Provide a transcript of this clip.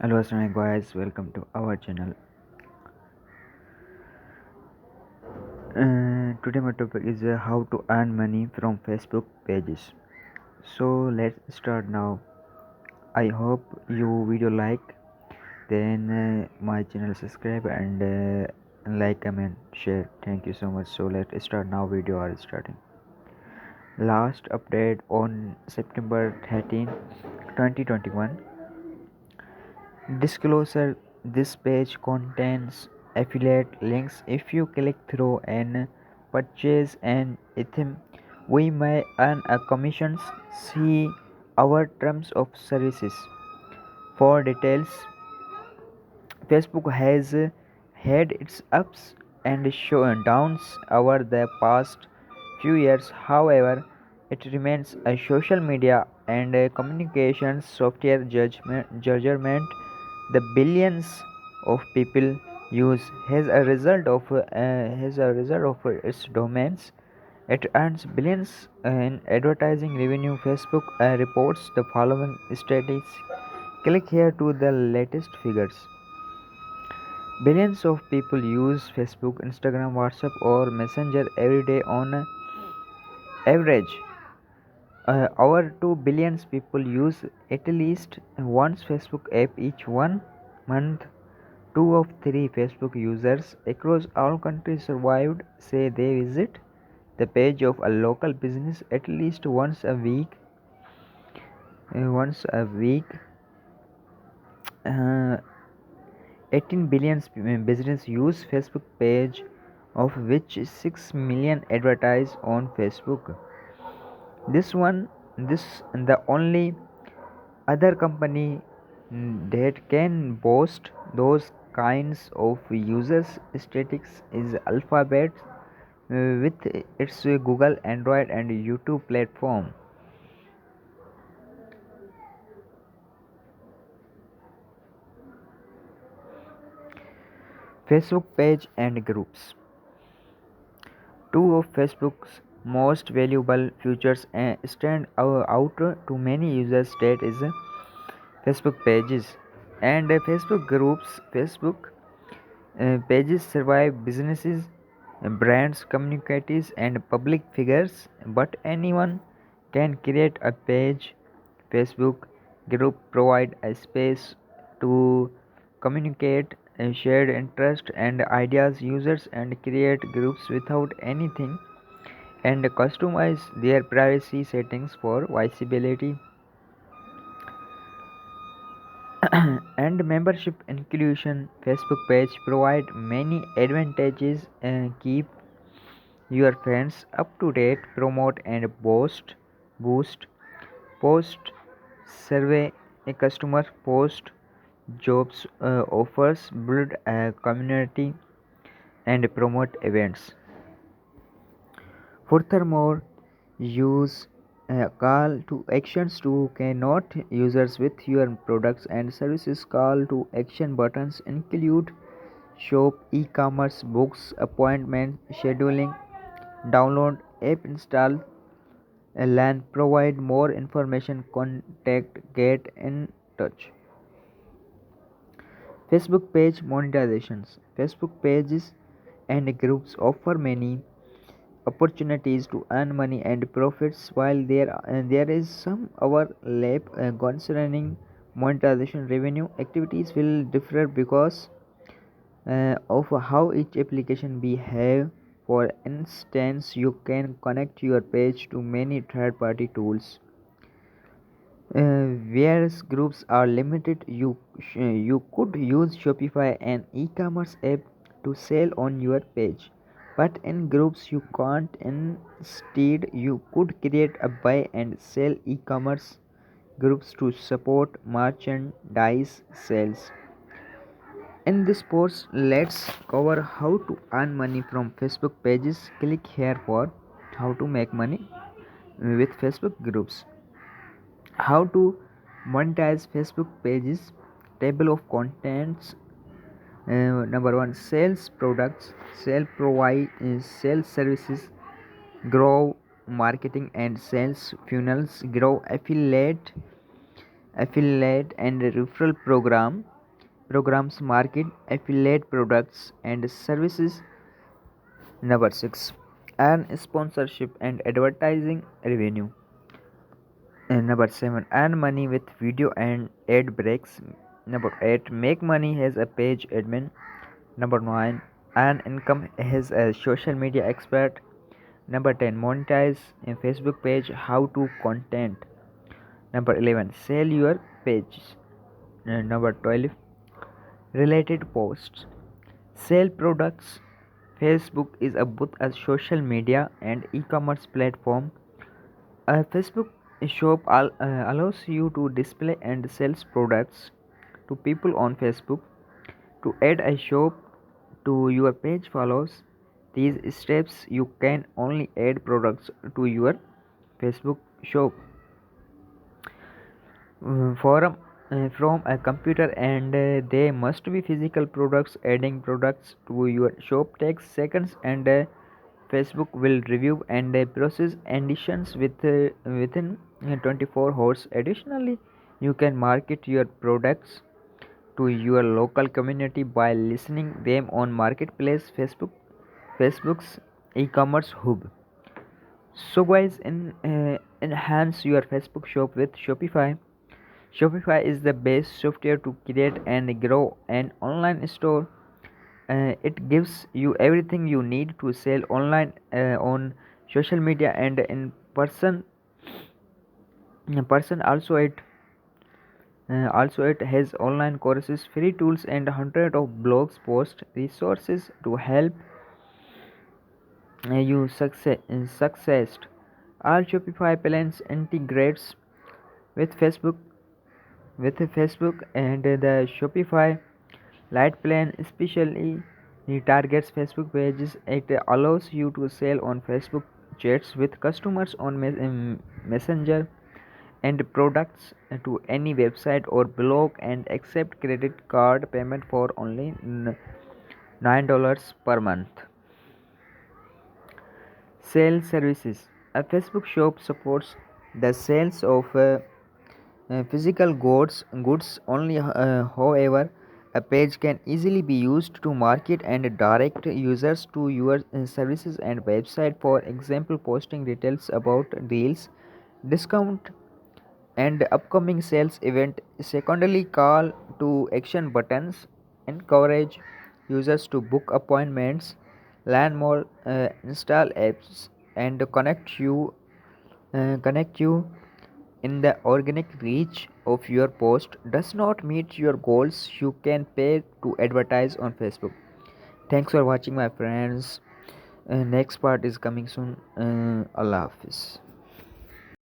Hello, assalamualaikum guys. Welcome to our channel. Today my topic is how to earn money from Facebook pages. So let's start now. I hope you video like, then my channel subscribe and like, comment, share. Thank you so much. So let's start now. Video are starting. Last update on September 13, 2021. Disclosure: this page contains affiliate links. If you click through and purchase an item, we may earn a commission. See our terms of services for details. Facebook has had its ups and downs over the past few years. However, it remains a social media and a communications software judgment the billions of people use as a result of its domains. It earns billions in advertising revenue. Facebook reports the following statistics. Click here to the latest figures. Billions of people use Facebook, Instagram, WhatsApp, or Messenger every day on average. Over 2 billion people use at least one Facebook app each one month. 2 of 3 Facebook users across all countries survived say they visit the page of a local business at least once a week. Once a week, uh, 18 billion business use Facebook page, of which 6 million advertise on Facebook. This the only other company that can boast those kinds of users statistics is Alphabet with its Google, Android, and YouTube platform. Facebook page and groups. Two of Facebook's most valuable features stand out to many users, that is Facebook pages and Facebook groups. Facebook pages survive businesses, brands, communities, and public figures, but anyone can create a page. Facebook group provide a space to communicate shared interest and ideas. Users and create groups without anything and customize their privacy settings for visibility and membership inclusion. Facebook page provide many advantages and keep your friends up to date, promote and boost post survey a customer post jobs offers, build a community and promote events. Furthermore, use call to actions to connect users with your products and services. Call to action buttons include shop, e-commerce, books, appointment scheduling, download, app install, LAN, provide more information, contact, get in touch. Facebook page monetizations. Facebook pages and groups offer many opportunities to earn money and profits. While there is some overlap concerning monetization, revenue activities will differ because of how each application behave. For instance, you can connect your page to many third-party tools. Whereas groups are limited, you could use Shopify, an e-commerce app, to sell on your page. But in groups you can't. Instead, you could create a buy and sell e-commerce groups to support merchandise sales. In this post, let's cover how to earn money from Facebook pages. Click here for how to make money with Facebook groups. How to monetize Facebook pages. Table of contents. Number one, sales products. Sell services. Grow marketing and sales funnels. Grow affiliate and referral program. programs market affiliate products and services. Number 6. Earn sponsorship and advertising revenue. And number 7. Earn money with video and ad breaks. Number 8. Make money as a page admin. Number 9. Earn income as a social media expert. Number 10. Monetize a Facebook page. How to content. Number 11. Sell your page. And number 12. Related posts. Sell products. Facebook is both a social media and e-commerce platform. A Facebook shop allows you to display and sell products to people on Facebook. To add a shop to your page follows these steps. You can only add products to your Facebook shop forum from a computer, and they must be physical products. Adding products to your shop takes seconds, and Facebook will review and process additions within 24 hours. Additionally, you can market your products to your local community by listing them on Marketplace, Facebook's e-commerce hub. So guys, enhance your Facebook shop with Shopify. Shopify is the best software to create and grow an online store. It gives you everything you need to sell online, on social media and in person. Also it has online courses, free tools, and hundreds of blogs post resources to help you success. All Shopify plans integrates with Facebook, and the Shopify Lite plan especially targets Facebook pages. It allows you to sell on Facebook chats with customers on Messenger and products to any website or blog, and accept credit card payment for only $9 per month. Sales services. A Facebook shop supports the sales of physical goods only. However, a page can easily be used to market and direct users to your services and website. For example, posting details about deals, discount, and upcoming sales event. Secondly, call to action buttons encourage users to book appointments, learn more, install apps, and connect you in the organic reach of your post does not meet your goals. You can pay to advertise on Facebook. Thanks for watching, my friends. Next part is coming soon. Allah Hafiz.